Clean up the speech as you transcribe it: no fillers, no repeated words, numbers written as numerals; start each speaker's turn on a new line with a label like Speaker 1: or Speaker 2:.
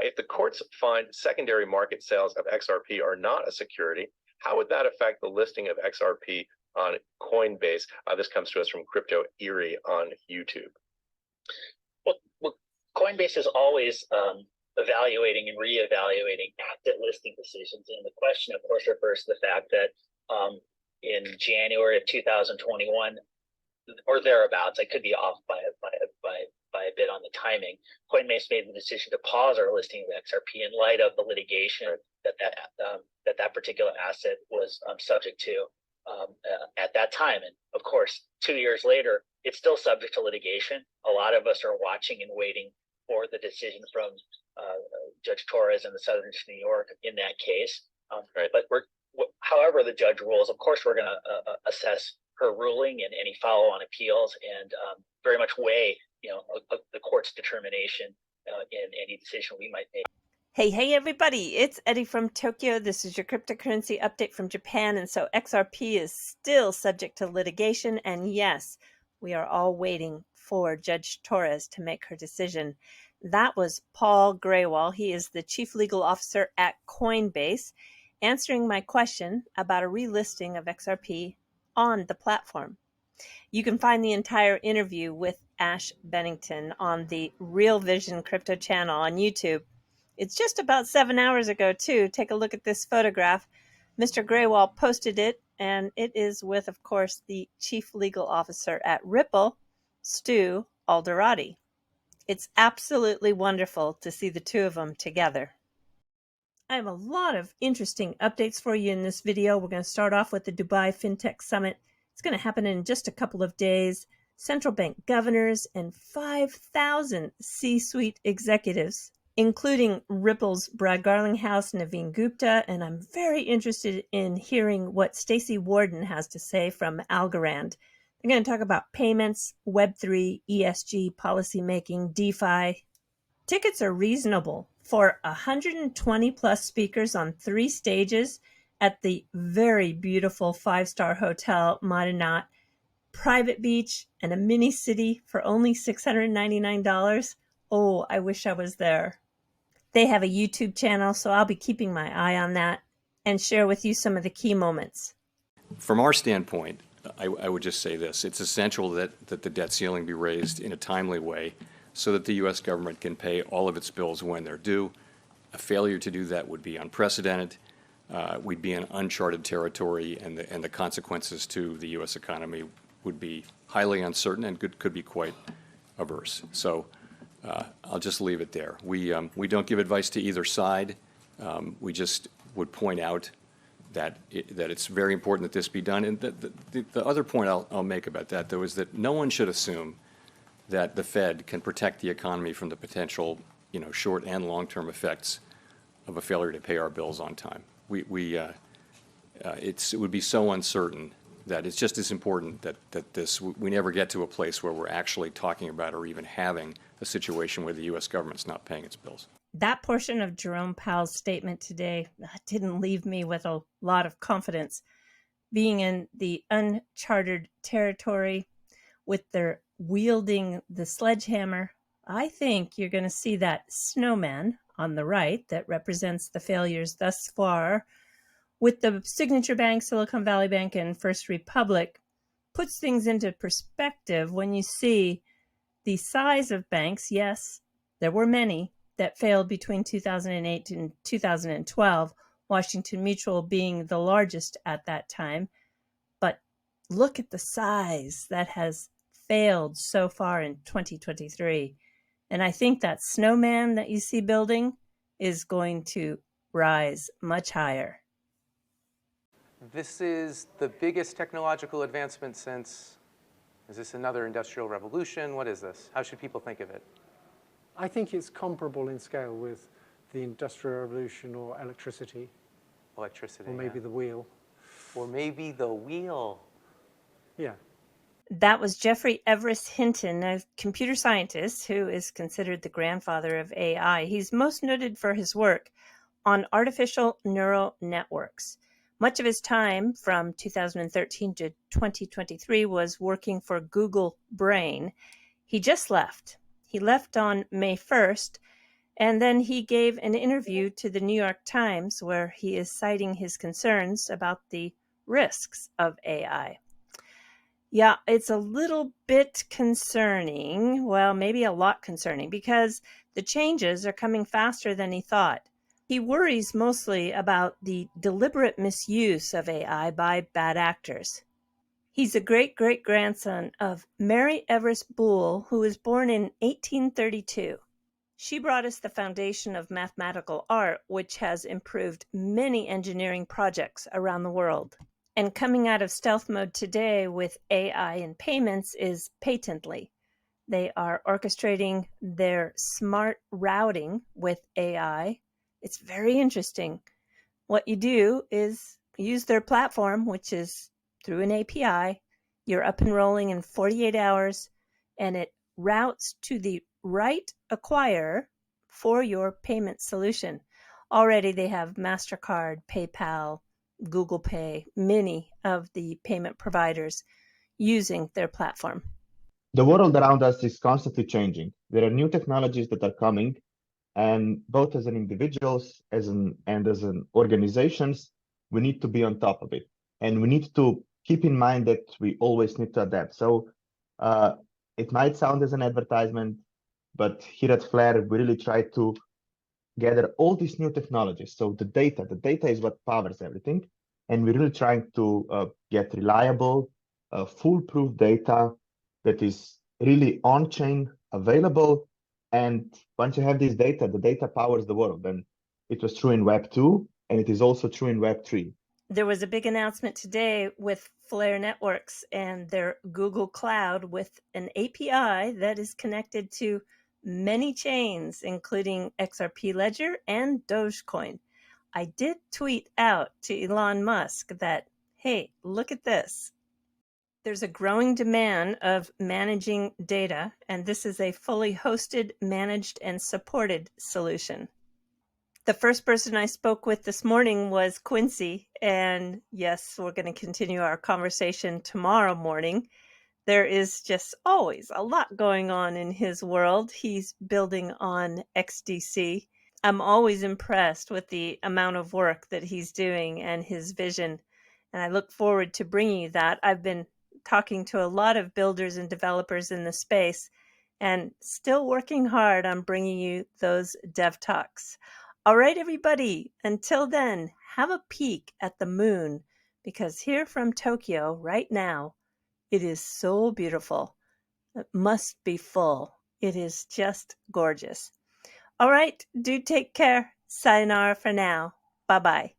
Speaker 1: If the courts find secondary market sales of XRP are not a security, how would that affect the listing of XRP on Coinbase? This comes to us from Crypto Eri on YouTube.
Speaker 2: Well, Coinbase is always evaluating and reevaluating asset listing decisions. And the question, of course, refers to the fact that in January of 2021 or thereabouts, I could be off by a bit on the timing, Coinbase made the decision to pause our listing of XRP in light of the litigation that particular asset was subject to at that time. And of course, 2 years later, it's still subject to litigation. A lot of us are watching and waiting for the decision from Judge Torres in the Southern District of New York in that case.
Speaker 1: Right.
Speaker 2: But however the judge rules, of course, we're going to assess her ruling and any follow-on appeals, and very much weigh, the court's determination in any decision we might make.
Speaker 3: Hey, everybody, it's Eddie from Tokyo. This is your cryptocurrency update from Japan. And so XRP is still subject to litigation. And yes, we are all waiting for Judge Torres to make her decision. That was Paul Graywall. He is the chief legal officer at Coinbase, answering my question about a relisting of XRP on the platform. You can find the entire interview with Ash Bennington on the Real Vision Crypto channel on YouTube. It's just about 7 hours ago, too. Take a look at this photograph. Mr. Graywall posted it, and it is with, of course, the chief legal officer at Ripple, Stu Alderati. It's absolutely wonderful to see the two of them together. I have a lot of interesting updates for you in this video. We're going to start off with the Dubai Fintech Summit. It's going to happen in just a couple of days. Central bank governors and 5,000 C-suite executives, including Ripple's Brad Garlinghouse, Naveen Gupta, and I'm very interested in hearing what Stacey Warden has to say from Algorand. They're going to talk about payments, Web3, ESG, policymaking, DeFi. Tickets are reasonable for 120 plus speakers on 3 stages at the very beautiful 5-star hotel Madinat, private beach, and a mini city for only $699. Oh, I wish I was there. They have a YouTube channel, so I'll be keeping my eye on that and share with you some of the key moments.
Speaker 4: From our standpoint, I would just say this. It's essential that the debt ceiling be raised in a timely way so that the U.S. government can pay all of its bills when they're due. A failure to do that would be unprecedented. We'd be in uncharted territory, and the consequences to the U.S. economy would be highly uncertain and could be quite averse. So I'll just leave it there. We don't give advice to either side. We just would point out that it's very important that this be done. And the other point I'll make about that, though, is that no one should assume that the Fed can protect the economy from the potential, short and long-term effects of a failure to pay our bills on time. It would be so uncertain that it's just as important that we never get to a place where we're actually talking about or even having a situation where the U.S. government's not paying its bills.
Speaker 3: That portion of Jerome Powell's statement today didn't leave me with a lot of confidence. Being in the uncharted territory with their wielding the sledgehammer, I think you're going to see that snowman on the right that represents the failures thus far with the signature bank, Silicon Valley Bank, and First Republic, puts things into perspective when you see the size of banks. Yes, there were many that failed between 2008 and 2012, Washington Mutual being the largest at that time. But look at the size that has failed so far in 2023. And I think that snowman that you see building is going to rise much higher.
Speaker 5: This is the biggest technological advancement since, is this another industrial revolution? What is this? How should people think of it?
Speaker 6: I think it's comparable in scale with the Industrial Revolution or electricity.
Speaker 5: Electricity,
Speaker 6: or maybe the wheel.
Speaker 5: Or maybe the wheel.
Speaker 6: Yeah.
Speaker 3: That was Jeffrey Everest Hinton, a computer scientist who is considered the grandfather of AI. He's most noted for his work on artificial neural networks. Much of his time from 2013 to 2023 was working for Google Brain. He just left. He left on May 1st, And then he gave an interview to the New York Times where he is citing his concerns about the risks of AI. Yeah, it's a little bit concerning. Well, maybe a lot concerning because the changes are coming faster than he thought. He worries mostly about the deliberate misuse of AI by bad actors. He's a great-great-grandson of Mary Everest Boole, who was born in 1832. She brought us the foundation of mathematical art, which has improved many engineering projects around the world. And coming out of stealth mode today with AI and payments is Patently. They are orchestrating their smart routing with AI. It's very interesting. What you do is use their platform, which is through an API. You're up and rolling in 48 hours, and it routes to the right acquirer for your payment solution. Already they have MasterCard, PayPal, Google Pay, many of the payment providers using their platform.
Speaker 7: The world around us is constantly changing. There are new technologies that are coming, and both as an individuals and as an organizations, we need to be on top of it. And we need to keep in mind that we always need to adapt. So it might sound as an advertisement, but here at Flare, we really try to gather all these new technologies. So the data is what powers everything. And we're really trying to get reliable, foolproof data that is really on-chain available. And once you have this data, the data powers the world. And it was true in Web 2, and it is also true in Web 3.
Speaker 3: There was a big announcement today with Flare Networks and their Google Cloud with an API that is connected to many chains, including XRP Ledger and Dogecoin. I did tweet out to Elon Musk that, hey, look at this. There's a growing demand of managing data, and this is a fully hosted, managed, and supported solution. The first person I spoke with this morning was Quincy, and yes, we're going to continue our conversation tomorrow morning. There is just always a lot going on in his world. He's building on XDC. I'm always impressed with the amount of work that he's doing and his vision, and I look forward to bringing you that. I've been talking to a lot of builders and developers in the space and still working hard on bringing you those dev talks. All right, everybody, until then, have a peek at the moon, because here from Tokyo right now, it is so beautiful. It must be full. It is just gorgeous. All right, do take care. Sayonara for now. Bye-bye.